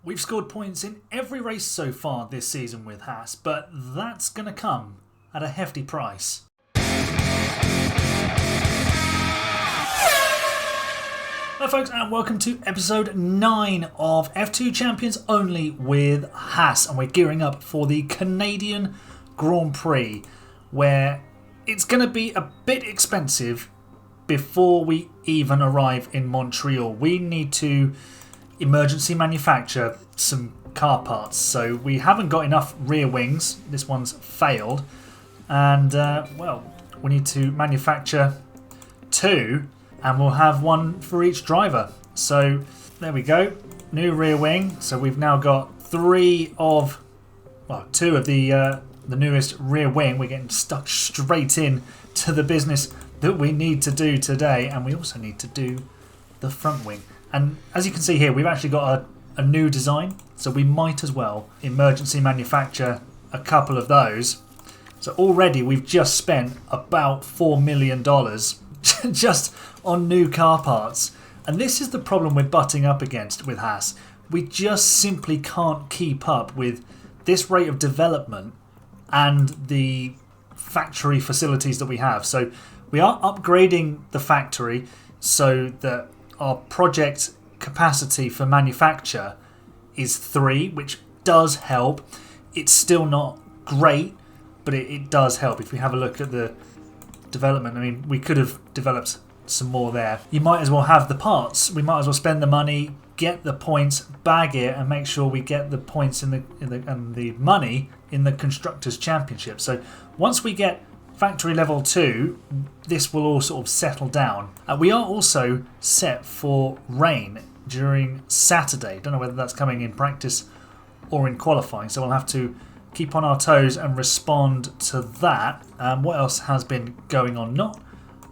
We've scored points in every race so far this season with Haas, but that's going to come at a hefty price. Hello folks, and welcome to episode 9 of F2 Champions Only with Haas, and we're gearing up for the Canadian Grand Prix, where it's going to be a bit expensive before we even arrive in Montreal. We need to emergency manufacture some car parts, so we haven't got enough rear wings. This one's failed, and well, we need to manufacture 2, and we'll have one for each driver. So there we go, new rear wing. So we've now got 2 of the newest rear wing. We're getting stuck straight in to the business that we need to do today, and we also need to do the front wing. And as you can see here, we've actually got a new design, so we might as well emergency manufacture a couple of those. So already we've just spent about $4 million just on new car parts. And this is the problem we're butting up against with Haas. We just simply can't keep up with this rate of development and the factory facilities that we have. So we are upgrading the factory so that our project capacity for manufacture is 3, which does help. It's still not great, but it does help. If we have a look at the development, I mean, we could have developed some more there. You might as well have the parts. We might as well spend the money, get the points, bag it, and make sure we get the points and the money in the Constructors' Championship. So once we get Factory Level 2, this will all sort of settle down. We are also set for rain during Saturday. Don't know whether that's coming in practice or in qualifying, so we'll have to keep on our toes and respond to that. What else has been going on? Not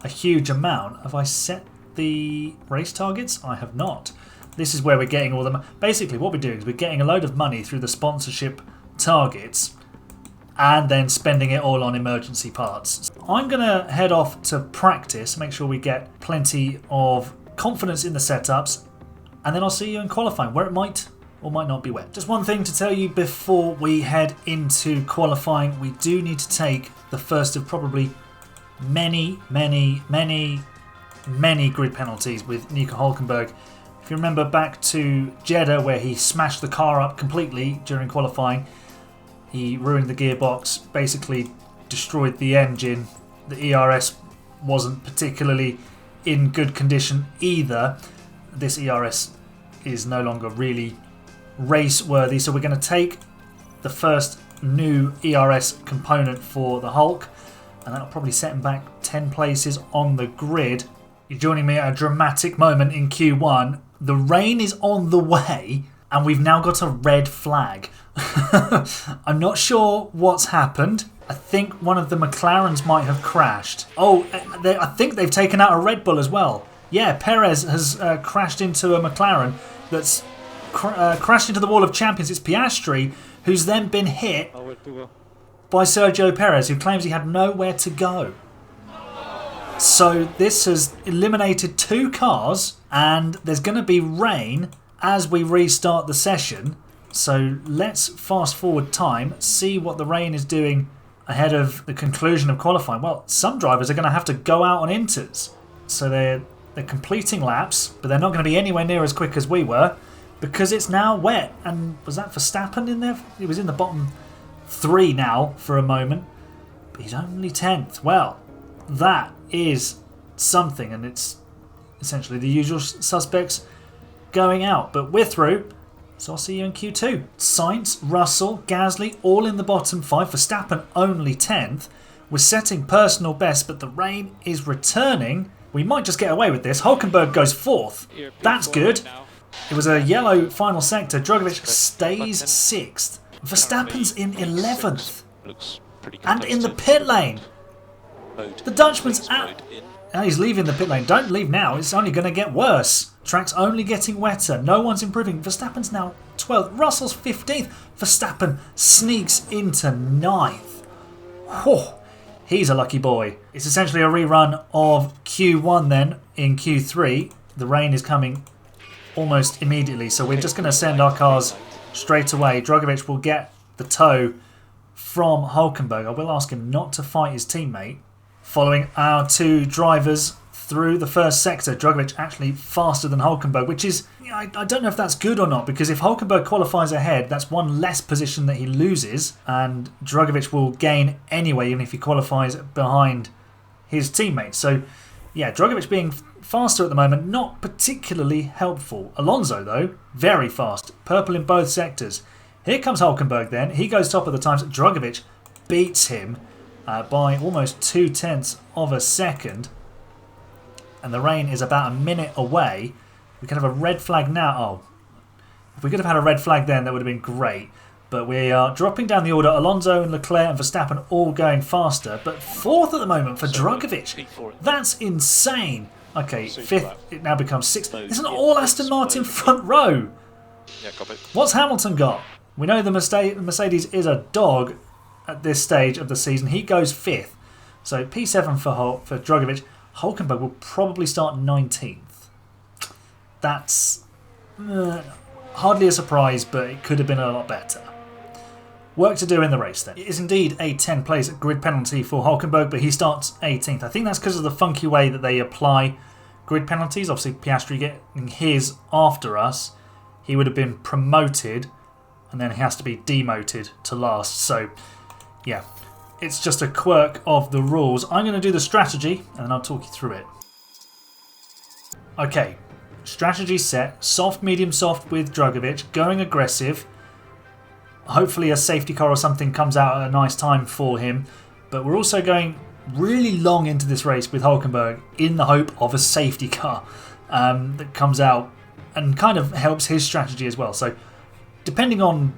a huge amount. Have I set the race targets? I have not. This is where we're getting all the... Basically, what we're doing is we're getting a load of money through the sponsorship targets and then spending it all on emergency parts. I'm going to head off to practice, make sure we get plenty of confidence in the setups, and then I'll see you in qualifying, where it might or might not be wet. Just one thing to tell you before we head into qualifying. We do need to take the first of probably many grid penalties with Nico Hülkenberg. If you remember back to Jeddah, where he smashed the car up completely during qualifying, he ruined the gearbox, basically destroyed the engine. The ERS wasn't particularly in good condition either. This ERS is no longer really race worthy, so we're going to take the first new ERS component for the Hulk, and that'll probably set him back 10 places on the grid. You're joining me at a dramatic moment in Q1. The rain is on the way, and we've now got a red flag. I'm not sure what's happened. I think one of the McLarens might have crashed. Oh, I think they've taken out a Red Bull as well. Yeah, Perez has crashed into a McLaren that's crashed into the wall of champions. It's Piastri, who's then been hit by Sergio Perez, who claims he had nowhere to go. So this has eliminated 2 cars, and there's going to be rain as we restart the session. So let's fast forward time, see what the rain is doing ahead of the conclusion of qualifying. Well, some drivers are going to have to go out on inters. So they're completing laps, but they're not going to be anywhere near as quick as we were because it's now wet. And was that Verstappen in there? He was in the bottom 3 now for a moment, but he's only 10th. Well, that is something, and it's essentially the usual suspects going out, but we're through. So I'll see you in Q2. Sainz, Russell, Gasly all in the bottom 5. Verstappen only 10th. We're setting personal best, but the rain is returning. We might just get away with this. Hulkenberg goes 4th. That's good. It was a yellow final sector. Drogovic stays 6th. Verstappen's in 11th. And in the pit lane. The Dutchman's out. Oh, he's leaving the pit lane. Don't leave now. It's only going to get worse. Track's only getting wetter. No one's improving. Verstappen's now 12th. Russell's 15th. Verstappen sneaks into 9th. Whew. He's a lucky boy. It's essentially a rerun of Q1 then in Q3. The rain is coming almost immediately. So we're just going to send our cars straight away. Drugovich will get the tow from Hulkenberg. I will ask him not to fight his teammate. Following our two drivers through the first sector, Drugovich actually faster than Hulkenberg, which is, I don't know if that's good or not, because if Hulkenberg qualifies ahead, that's one less position that he loses, and Drugovich will gain anyway, even if he qualifies behind his teammate. So, yeah, Drugovich being faster at the moment, not particularly helpful. Alonso, though, very fast. Purple in both sectors. Here comes Hulkenberg then. He goes top of the times. Drugovich beats him by almost 0.2 of a second. And the rain is about a minute away. We can have a red flag now. Oh, if we could have had a red flag then, that would have been great. But we are dropping down the order. Alonso and Leclerc and Verstappen all going faster. But fourth at the moment for Drugovich. That's insane. Okay, fifth. It now becomes sixth. It's an all Aston Martin front row. What's Hamilton got? We know the Mercedes is a dog at this stage of the season. He goes fifth. So P7 for Drugovich. Hulkenberg will probably start 19th. That's hardly a surprise, but it could have been a lot better. Work to do in the race then. It is indeed a 10 place grid penalty for Hulkenberg, but he starts 18th. I think that's because of the funky way that they apply grid penalties. Obviously, Piastri getting his after us, he would have been promoted, and then he has to be demoted to last. So, yeah. It's just a quirk of the rules. I'm going to do the strategy and then I'll talk you through it. Okay, strategy set. Soft, medium, soft with Drugovich. Going aggressive. Hopefully a safety car or something comes out at a nice time for him. But we're also going really long into this race with Hulkenberg in the hope of a safety car that comes out and kind of helps his strategy as well. So depending on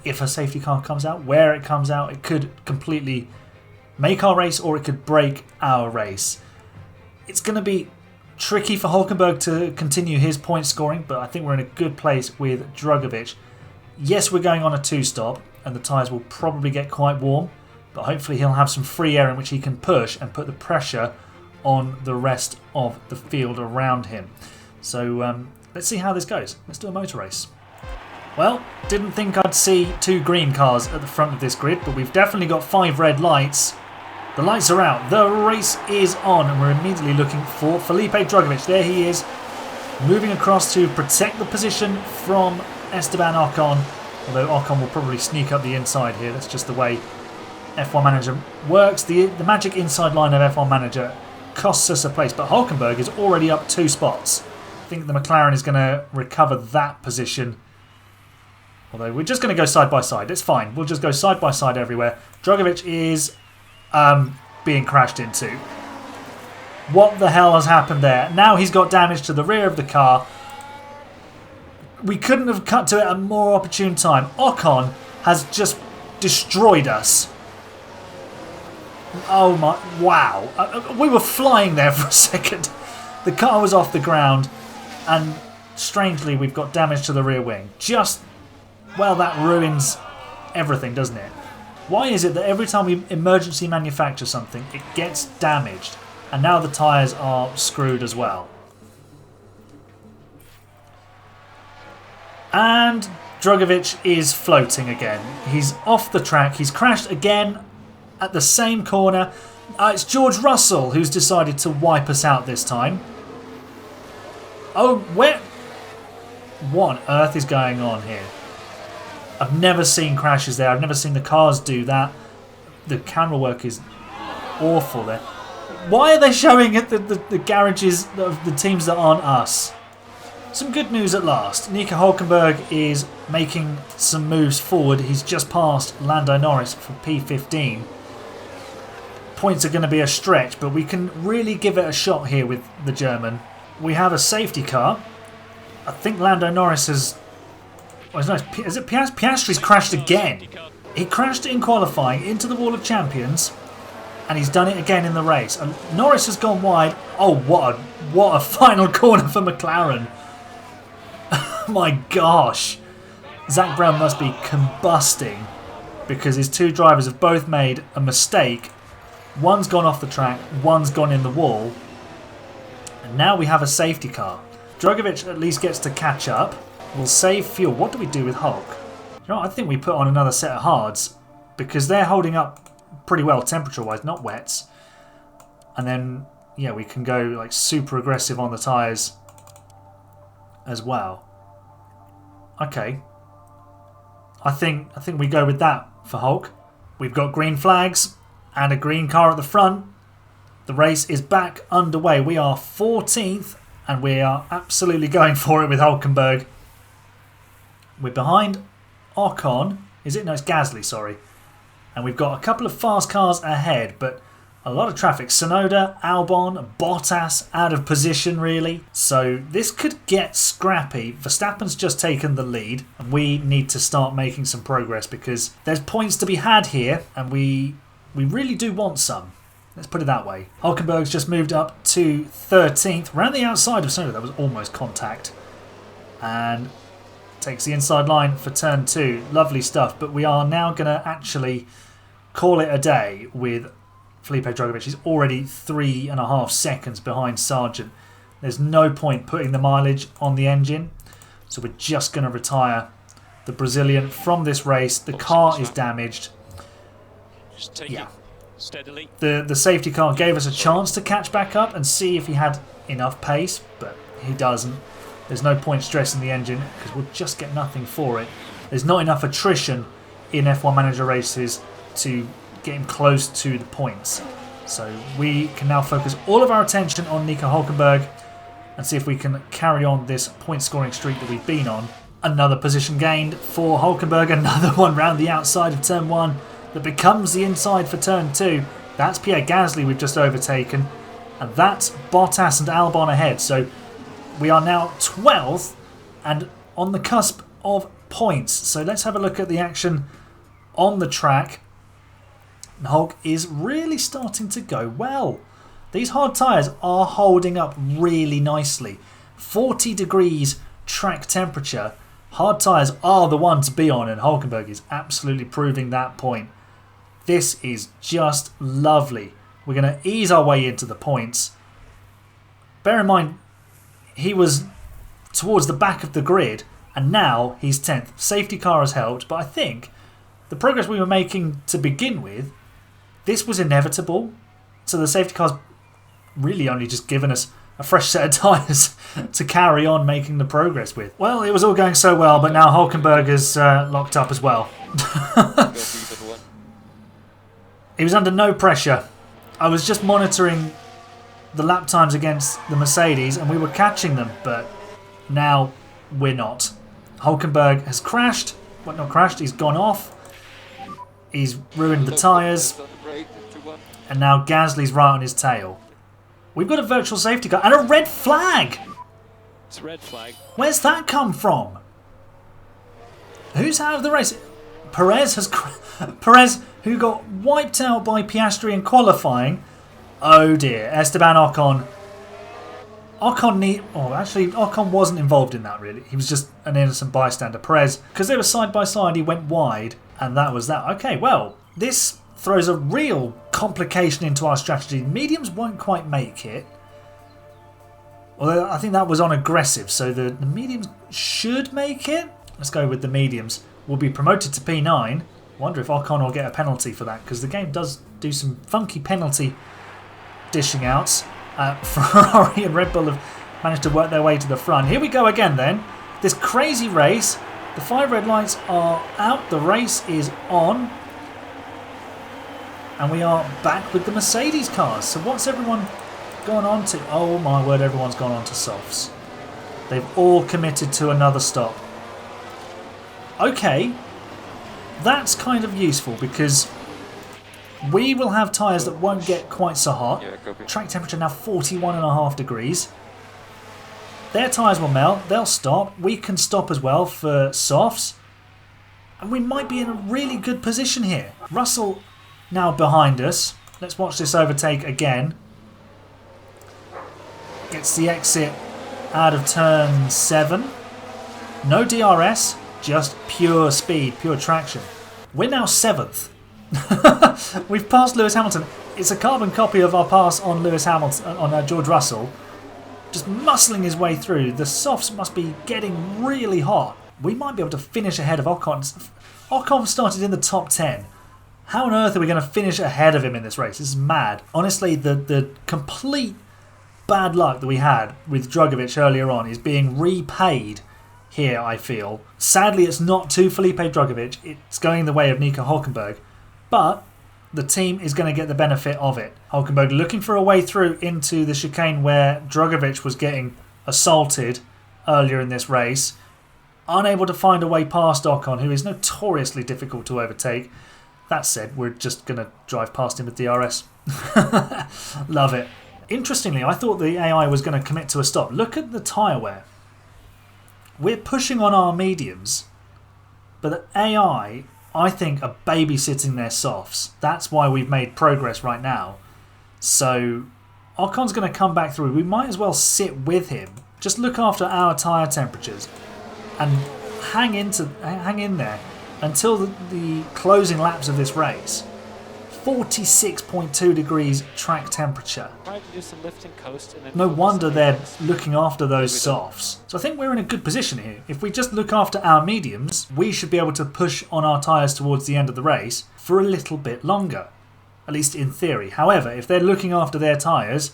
if a safety car comes out, where it comes out, it could completely make our race or it could break our race. It's going to be tricky for Hulkenberg to continue his point scoring, but I think we're in a good place with Drugovich. Yes, we're going on a two-stop, and the tyres will probably get quite warm, but hopefully he'll have some free air in which he can push and put the pressure on the rest of the field around him. So let's see how this goes. Let's do a motor race. Well, didn't think I'd see two green cars at the front of this grid, but we've definitely got 5 red lights. The lights are out. The race is on, and we're immediately looking for Felipe Drugovich. There he is, moving across to protect the position from Esteban Ocon, although Ocon will probably sneak up the inside here. That's just the way F1 Manager works. The magic inside line of F1 Manager costs us a place, but Hulkenberg is already up 2 spots. I think the McLaren is going to recover that position. Although we're just going to go side by side. It's fine. We'll just go side by side everywhere. Drugovich is being crashed into. What the hell has happened there? Now he's got damage to the rear of the car. We couldn't have cut to it at a more opportune time. Ocon has just destroyed us. Oh my... Wow. We were flying there for a second. The car was off the ground. And strangely, we've got damage to the rear wing. Well, that ruins everything, doesn't it? Why is it that every time we emergency manufacture something, it gets damaged? And now the tyres are screwed as well. And Drugovich is floating again. He's off the track. He's crashed again at the same corner. It's George Russell who's decided to wipe us out this time. Oh, where... What on earth is going on here? I've never seen crashes there. I've never seen the cars do that. The camera work is awful there. Why are they showing it the garages of the teams that aren't us? Some good news at last. Nico Hulkenberg is making some moves forward. He's just passed Lando Norris for P15. Points are going to be a stretch, but we can really give it a shot here with the German. We have a safety car. I think Lando Norris has... Oh, it's nice. Is it Piastri's crashed again? He crashed in qualifying into the wall of champions, and he's done it again in the race. And Norris has gone wide. Oh, what a final corner for McLaren. My gosh. Zach Brown must be combusting because his two drivers have both made a mistake. One's gone off the track, one's gone in the wall. And now we have a safety car. Drugovich at least gets to catch up. We'll save fuel. What do we do with Hulk? You know what? I think we put on another set of hards because they're holding up pretty well temperature-wise, not wets. And then, yeah, we can go like super aggressive on the tyres as well. Okay. I think we go with that for Hulk. We've got green flags and a green car at the front. The race is back underway. We are 14th and we are absolutely going for it with Hulkenberg. We're behind Ocon. Is it? No, it's Gasly, sorry. And we've got a couple of fast cars ahead, but a lot of traffic. Sonoda, Albon, Bottas out of position really. So this could get scrappy. Verstappen's just taken the lead and we need to start making some progress because there's points to be had here and we really do want some. Let's put it that way. Hulkenberg's just moved up to 13th. Around the outside of Sonoda. That was almost contact. And takes the inside line for turn 2. Lovely stuff. But we are now going to actually call it a day with Felipe Drugovich. He's already 3.5 seconds behind Sargent. There's no point putting the mileage on the engine. So we're just going to retire the Brazilian from this race. The car is damaged. Just take it steadily. The safety car gave us a chance to catch back up and see if he had enough pace, but he doesn't. There's no point stressing the engine because we'll just get nothing for it. There's not enough attrition in F1 Manager races to get him close to the points. So we can now focus all of our attention on Nico Hulkenberg and see if we can carry on this point scoring streak that we've been on. Another position gained for Hulkenberg, another one round the outside of turn 1 that becomes the inside for turn 2. That's Pierre Gasly we've just overtaken, and that's Bottas and Albon ahead. So we are now 12th and on the cusp of points. So let's have a look at the action on the track. And Hulk is really starting to go well. These hard tyres are holding up really nicely. 40 degrees track temperature. Hard tyres are the one to be on, and Hulkenberg is absolutely proving that point. This is just lovely. We're going to ease our way into the points. Bear in mind, he was towards the back of the grid, and now he's 10th. Safety car has helped, but I think the progress we were making to begin with, this was inevitable. So the safety car's really only just given us a fresh set of tyres to carry on making the progress with. Well, it was all going so well, but now Hulkenberg is locked up as well. He was under no pressure. I was just monitoring the lap times against the Mercedes and we were catching them, but now we're not. Hulkenberg has crashed. Well, not crashed, he's gone off. He's ruined the tyres. And now Gasly's right on his tail. We've got a virtual safety car and a red flag! It's a red flag. Where's that come from? Who's out of the race? Perez has... Perez, who got wiped out by Piastri in qualifying. Oh dear. Esteban Ocon. Ocon wasn't involved in that really. He was just an innocent bystander. Perez, because they were side by side, he went wide. And that was that. Okay, well, this throws a real complication into our strategy. Mediums won't quite make it. Although I think that was on aggressive, so the mediums should make it. Let's go with the mediums. We'll be promoted to P9. Wonder if Ocon will get a penalty for that, because the game does do some funky penalty dishing outs. Ferrari and Red Bull have managed to work their way to the front. Here we go again then. This crazy race. The 5 red lights are out. The race is on. And we are back with the Mercedes cars. So what's everyone gone on to? Oh my word, everyone's gone on to softs. They've all committed to another stop. Okay. That's kind of useful because we will have tyres that won't get quite so hot. Track temperature now 41.5 degrees. Their tyres will melt, they'll stop. We can stop as well for softs. And we might be in a really good position here. Russell now behind us. Let's watch this overtake again. Gets the exit out of turn 7. No DRS, just pure speed, pure traction. We're now 7th. We've passed Lewis Hamilton. It's a carbon copy of our pass on Lewis Hamilton, on George Russell. just muscling his way through. The softs must be getting really hot. We might be able to finish ahead of Ocon. Ocon started in the top 10. How on earth are we going to finish ahead of him in this race? This is mad. Honestly, the complete bad luck that we had with Drugovich earlier on is being repaid here, I feel. Sadly, it's not to Felipe Drugovich. It's going the way of Nico Hülkenberg. But the team is going to get the benefit of it. Hülkenberg looking for a way through into the chicane where Drugovich was getting assaulted earlier in this race. Unable to find a way past Ocon, who is notoriously difficult to overtake. That said, we're just going to drive past him with DRS. Love it. Interestingly, I thought the AI was going to commit to a stop. Look at the tyre wear. We're pushing on our mediums, but the AI, I think, are babysitting their softs. That's why we've made progress right now. So Ocon's going to come back through. We might as well sit with him. Just look after our tyre temperatures and hang in there until the closing laps of this race. 46.2 degrees track temperature. No wonder they're looking after those softs. So I think we're in a good position here. If we just look after our mediums, we should be able to push on our tyres towards the end of the race for a little bit longer. At least in theory. However, if they're looking after their tyres,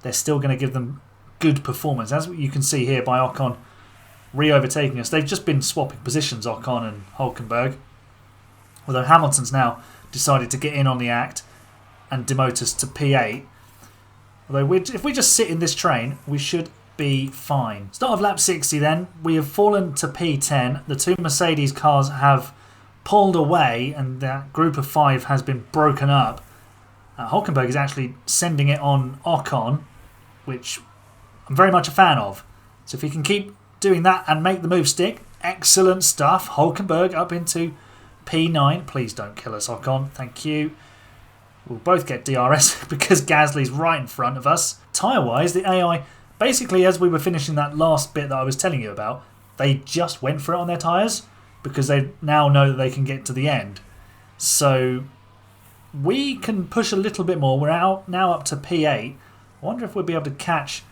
they're still going to give them good performance. As you can see here by Ocon re-overtaking us. They've just been swapping positions, Ocon and Hülkenberg. Although Hamilton's now decided to get in on the act and demote us to P8. Although if we just sit in this train, we should be fine. Start of lap 60 then. We have fallen to P10. The two Mercedes cars have pulled away and that group of 5 has been broken up. Hülkenberg is actually sending it on Ocon, which I'm very much a fan of. So if he can keep doing that and make the move stick, excellent stuff. Hülkenberg up into P9. Please don't kill us, Ocon. Thank you. We'll both get DRS because Gasly's right in front of us. Tyre-wise, the AI, basically as we were finishing that last bit that I was telling you about, they just went for it on their tyres because they now know that they can get to the end. So we can push a little bit more. We're now up to P8. I wonder if we'll be able to catch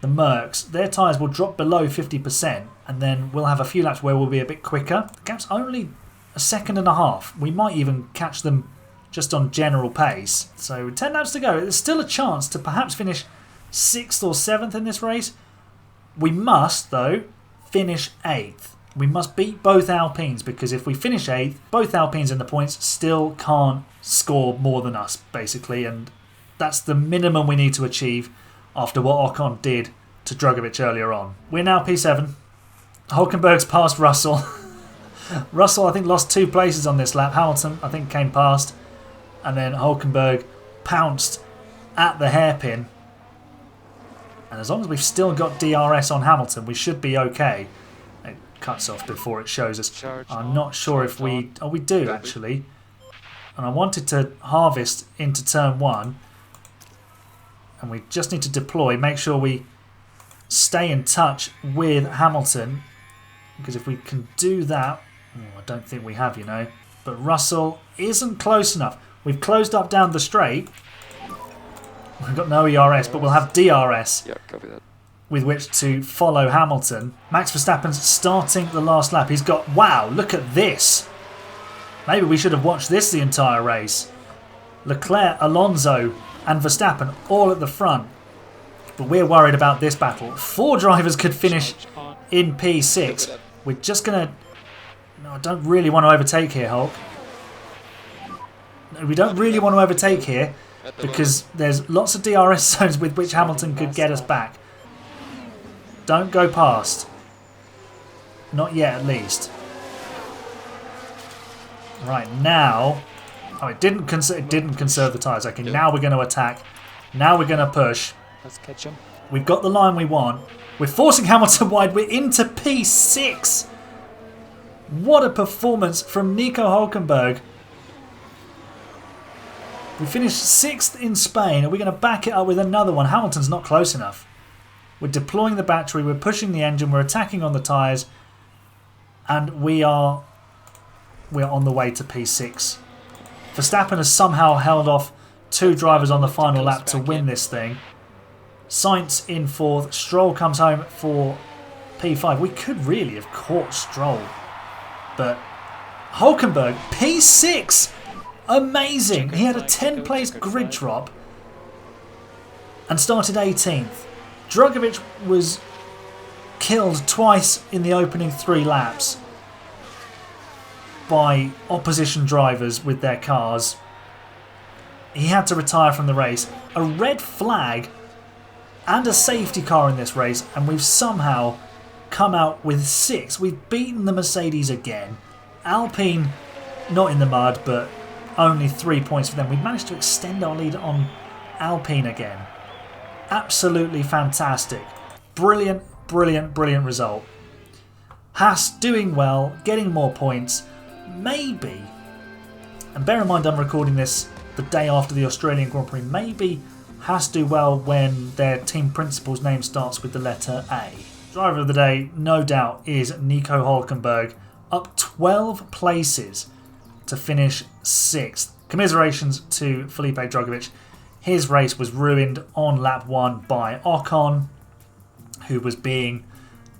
the Mercs. Their tyres will drop below 50% and then we'll have a few laps where we'll be a bit quicker. The gap's only a second and a half. We might even catch them just on general pace. So 10 laps to go. There's still a chance to perhaps finish 6th or 7th in this race. We must, though, finish 8th. We must beat both Alpines because if we finish 8th, both Alpines in the points still can't score more than us, basically. And that's the minimum we need to achieve after what Ocon did to Drugovich earlier on. We're now P7. Hülkenberg's past Russell. Russell, I think, lost 2 places on this lap. Hamilton, I think, came past. And then Hülkenberg pounced at the hairpin. And as long as we've still got DRS on Hamilton, we should be okay. It cuts off before it shows us. I'm not sure if we... Oh, we do, actually. And I wanted to harvest into turn 1. And we just need to deploy. Make sure we stay in touch with Hamilton. Because if we can do that... I don't think we have, you know. But Russell isn't close enough. We've closed up down the straight. We've got no ERS, but we'll have DRS. Yeah, copy that. With which to follow Hamilton. Max Verstappen's starting the last lap. He's got... Wow, look at this. Maybe we should have watched this the entire race. Leclerc, Alonso and Verstappen all at the front. But we're worried about this battle. 4 drivers could finish in P6. We're just going to... No, I don't really want to overtake here, Hulk. No, we don't really want to overtake here because there's lots of DRS zones with which Hamilton could get us back. Don't go past. Not yet, at least. Right, now... Oh, it didn't conserve the tyres. Okay, now we're going to attack. Now we're going to push. Let's catch him. We've got the line we want. We're forcing Hamilton wide. We're into P6. What a performance from Nico Hülkenberg. We finished 6th in Spain. Are we going to back it up with another one? Hamilton's not close enough. We're deploying the battery. We're pushing the engine. We're attacking on the tyres. And we are on the way to P6. Verstappen has somehow held off 2 drivers on the final lap to win this thing. Sainz in 4th. Stroll comes home for P5. We could really have caught Stroll, but Hulkenberg, P6. Amazing. He had a 10-place grid drop and started 18th. Drugovich was killed twice in the opening 3 laps by opposition drivers with their cars. He had to retire from the race. A red flag and a safety car in this race, and we've somehow come out with 6. We've beaten the Mercedes again. Alpine not in the mud, but only 3 points for them. We've managed to extend our lead on Alpine again. Absolutely fantastic. Brilliant, brilliant, brilliant result. Haas doing well, getting more points. Maybe, and bear in mind I'm recording this the day after the Australian Grand Prix, maybe Haas do well when their team principal's name starts with the letter A. Driver of the day, no doubt, is Nico Hulkenberg, up 12 places to finish 6th. Commiserations to Felipe Drugovich. His race was ruined on lap 1 by Ocon, who was being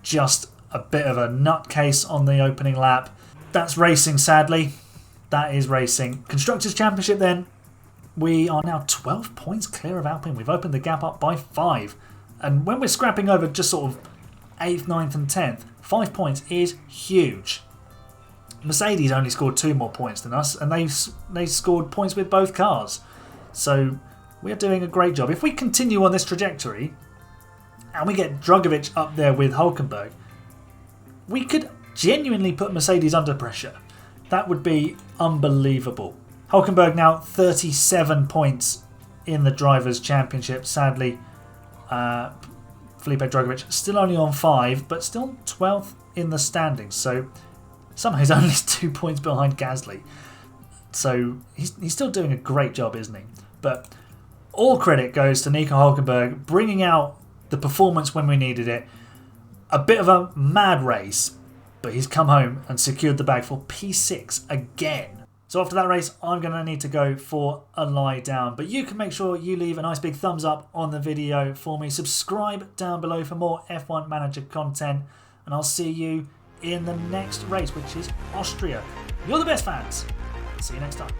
just a bit of a nutcase on the opening lap. That's racing, sadly. That is racing. Constructors' Championship then. We are now 12 points clear of Alpine. We've opened the gap up by 5. And when we're scrapping over just sort of 8th, 9th and 10th, 5 points is huge. Mercedes only scored 2 more points than us, and they scored points with both cars. So we are doing a great job. If we continue on this trajectory, and we get Drugovich up there with Hulkenberg, we could genuinely put Mercedes under pressure. That would be unbelievable. Hulkenberg now 37 points in the Drivers' Championship. Sadly, Felipe Drugovich still only on 5, but still 12th in the standings. So somehow he's only 2 points behind Gasly. So he's still doing a great job, isn't he? But all credit goes to Nico Hulkenberg, bringing out the performance when we needed it. A bit of a mad race, but he's come home and secured the bag for P6 again. So after that race, I'm going to need to go for a lie down. But you can make sure you leave a nice big thumbs up on the video for me. Subscribe down below for more F1 Manager content. And I'll see you in the next race, which is Austria. You're the best, fans. See you next time.